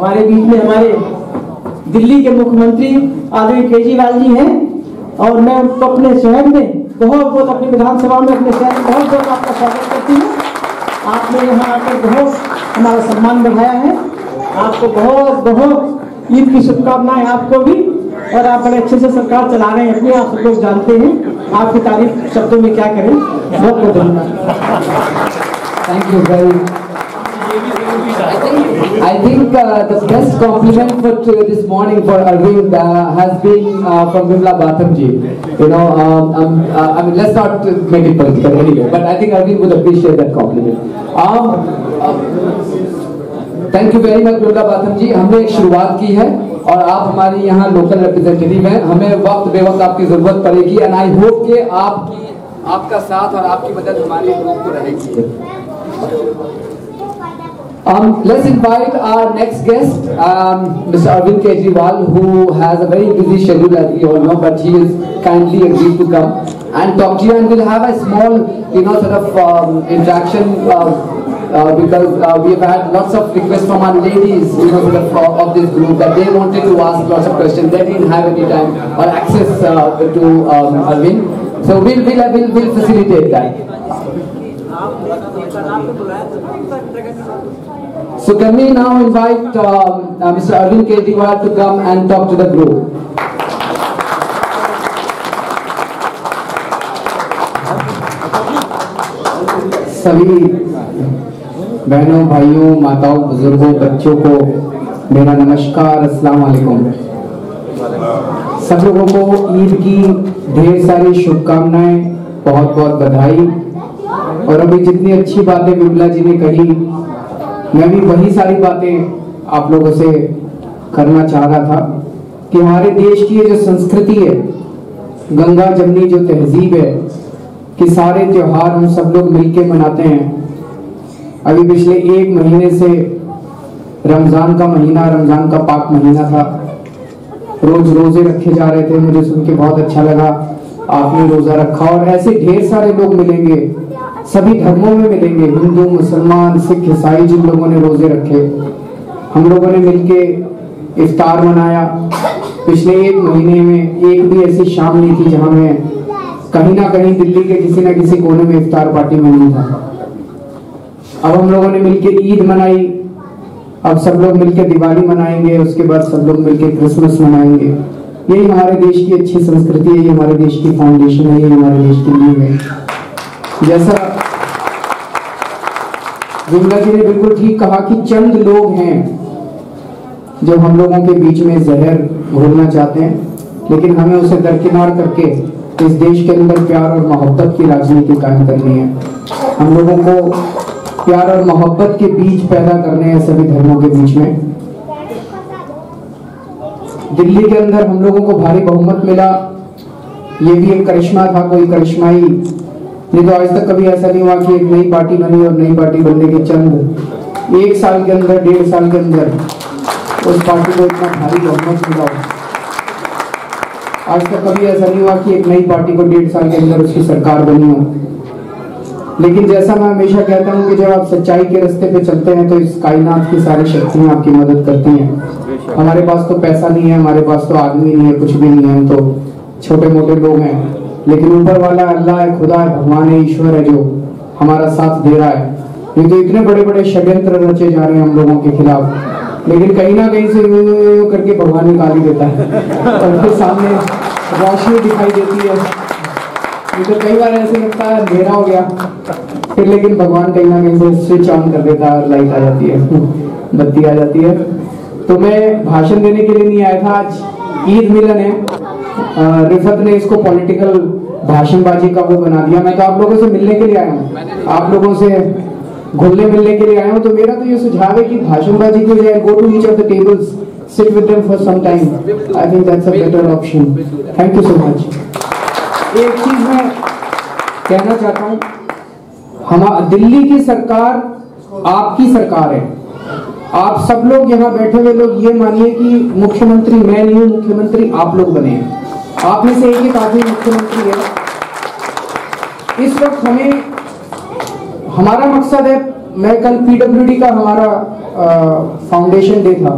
हमारे बीच में हमारे दिल्ली के मुख्यमंत्री आदरणीय केजरीवाल जी हैं और मैं उनको अपने शहर में बहुत बहुत अपनी विधानसभा में अपने शहर में बहुत बहुत आपका स्वागत करती हूँ। आपने यहाँ आकर बहुत हमारा सम्मान बढ़ाया है। आपको बहुत बहुत ईद की शुभकामनाएं आपको भी, और आप बड़े अच्छे से सरकार चला रहे हैं अपनी, आप सब लोग जानते हैं। आपकी तारीफ शब्दों में क्या करें। बहुत बहुत धन्यवाद। Thank you very I think the best compliment for this morning for Arvind has been from Vimla Batham ji. You know, I mean, let's not make it political anyway, but I think Arvind would appreciate that compliment. Thank you very much Vimla Batham ji. हमने एक शुरुआत की है और आप हमारी यहाँ local representative हैं। हमें वक्त बेवक्त आपकी जरूरत पड़ेगी and I hope कि आपका साथ और आपकी मदद हमारे लोगों को रहेगी। Let's invite our next guest, Mr. Arvind Kejriwal, who has a very busy schedule as we all know, but he is kindly agreed to come and talk to you, and we'll have a small, sort of interaction because we have had lots of requests from our ladies, sort of this group that they wanted to ask lots of questions. They didn't have any time or access to Arvind, so we'll facilitate that. So can we now invite Mr. Arvind Kejriwal to come and talk to the group? सभी बहनों, भाइयों, माताओं, बुजुर्गों, बच्चों को मेरा नमस्कार, अस्सलाम वालेकुम। सब लोगों को ईद की ढेर सारी शुभकामनाएं, बहुत बहुत बधाई। और अभी जितनी अच्छी बातें विमला जी ने कही, मैं भी वही सारी बातें आप लोगों से करना चाह रहा था कि हमारे देश की ये जो संस्कृति है, गंगा जमनी जो तहजीब है कि सारे त्योहार हम सब लोग मिलके मनाते हैं। अभी पिछले एक महीने से रमजान का महीना, रमजान का पाक महीना था, रोज रोजे रखे जा रहे थे। मुझे सुन के बहुत अच्छा लगा आपने रोजा रखा, और ऐसे ढेर सारे लोग मिलेंगे, सभी धर्मों में मिलेंगे, हिंदू, मुसलमान, सिख, ईसाई, जिन लोगों ने रोजे रखे। हम लोगों ने मिलके इफ्तार मनाया। पिछले एक महीने में एक भी ऐसी शाम नहीं थी जहां मैं कहीं ना कहीं दिल्ली के किसी ना किसी कोने में इफ्तार पार्टी में नहीं था। अब हम लोगों ने मिलके ईद मनाई, अब सब लोग मिलके दिवाली मनाएंगे, उसके बाद सब लोग मिलके क्रिसमस मनाएंगे। यही हमारे देश की अच्छी संस्कृति है, ये हमारे देश की फाउंडेशन है, ये हमारे देश की नींव है। जैसा विमला जी ने बिल्कुल ठीक कहा कि चंद लोग हैं जो हम लोगों के बीच में जहर घोलना चाहते हैं, लेकिन हमें उसे दरकिनार करके इस देश के अंदर प्यार और मोहब्बत की राजनीति कायम करनी है। हम लोगों को प्यार और मोहब्बत के बीज पैदा करने हैं सभी धर्मों के बीच में। दिल्ली के अंदर हम लोगों को भारी बहुमत मिला, ये भी एक करिश्मा था, कोई करिश्माई नहीं तो आज तक कभी ऐसा नहीं हुआ कि एक नई पार्टी बनी और नई पार्टी बनने के चंद एक साल के अंदर, 1.5 साल के अंदर उस पार्टी को इतना भारी बहुमत मिला। आज तक कभी ऐसा नहीं हुआ कि एक नई पार्टी को 1.5 साल के अंदर उसकी सरकार बनी हो। लेकिन जैसा मैं हमेशा कहता हूँ कि जब आप सच्चाई के रास्ते पे चलते हैं तो इस कायनात की सारी शक्तियां आपकी मदद करती हैं। हमारे पास तो पैसा नहीं है, हमारे पास तो आदमी नहीं है, कुछ भी नहीं है, हम तो छोटे मोटे लोग हैं, लेकिन ऊपर वाला अल्लाह है, खुदा है, भगवान है, ईश्वर है जो हमारा साथ दे रहा है। ये तो इतने बड़े बड़े षड्यंत्र रचे जा रहे हैं हम लोगों के खिलाफ, लेकिन कहीं ना कहीं से यूं करके भगवान निकाल ही देता है और फिर सामने रोशनी दिखाई देती है। ये तो कई बार ऐसे लगता है अंधेरा हो गया, फिर लेकिन भगवान कहीं ना कहीं से स्विच ऑन कर देता है, लाइट आ जाती है, बत्ती आ जाती है। तो मैं भाषण देने के लिए नहीं आया था, आज ईद मिलन है। रिफत ने इसको पॉलिटिकल भाषणबाजी का वो बना दिया। मैं तो आप लोगों से मिलने के लिए आया हूँ, आप लोगों से घुलने मिलने के लिए आया हूँ। तो मेरा तो ये सुझाव है कि भाषणबाजी के बजाय go to each of the tables, sit with them for some time. I think that's a better option. Thank you so much. एक चीज मैं कहना चाहता हूँ, हम दिल्ली की सरकार आपकी सरकार है। आप सब लोग यहाँ बैठे हुए लोग ये मानिए कि मुख्यमंत्री मैं नहीं हूँ, मुख्यमंत्री आप लोग बने हैं। आप में से एक आदमी मुख्यमंत्री है। इस वक्त हमें, हमारा मकसद है, मैं कल पीडब्ल्यूडी का हमारा फाउंडेशन डे था,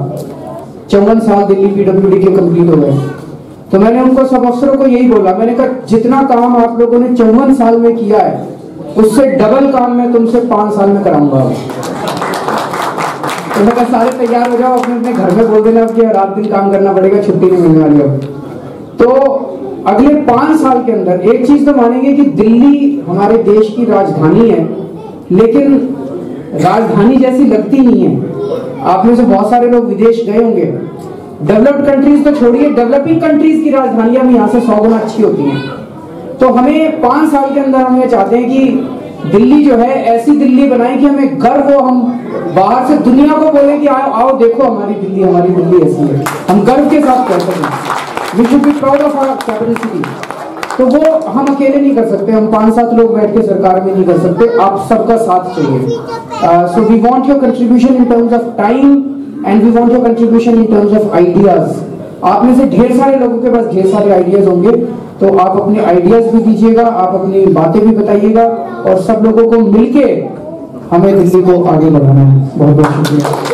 54 साल दिल्ली पीडब्ल्यूडी के कंप्लीट हो गए। तो मैंने उनको सब अफसरों को यही बोला, मैंने कहा जितना काम आप लोगों ने 54 साल में किया है उससे डबल काम मैं तुमसे 5 साल में कराऊंगा। तो मैं कहा सारे तैयार हो जाओ, अपने अपने घर में बोल देना कि रात दिन काम करना पड़ेगा, छुट्टी नहीं मिलने वाली अब। तो अगले 5 साल के अंदर एक चीज तो मानेंगे कि दिल्ली हमारे देश की राजधानी है, लेकिन राजधानी जैसी लगती नहीं है। आप में से बहुत सारे लोग विदेश गए होंगे, डेवलप्ड कंट्रीज तो छोड़िए, डेवलपिंग कंट्रीज की राजधानियां भी यहाँ से 100 गुना अच्छी होती हैं। तो हमें 5 साल के अंदर हम ये चाहते हैं कि दिल्ली जो है ऐसी दिल्ली बनाए कि हमें गर्व हो, हम बाहर से दुनिया को बोले कि आओ आओ देखो हमारी दिल्ली ऐसी है, हम गर्व के साथ कह सकें। We should be proud of our capital city. तो वो हम अकेले नहीं कर सकते, हम 5-7 लोग बैठ के सरकार में नहीं कर सकते, आप सबका साथ चाहिए। So we want your contribution in terms of time and we want your contribution in terms of ideas. आप में से ढेर सारे लोगों के पास ढेर सारे आइडियाज होंगे, तो आप अपने आइडियाज भी दीजिएगा, आप अपनी बातें भी बताइएगा और सब लोगों को मिलके हमें दिल्ली को आगे बढ़ाना है। बहुत बहुत शुक्रिया।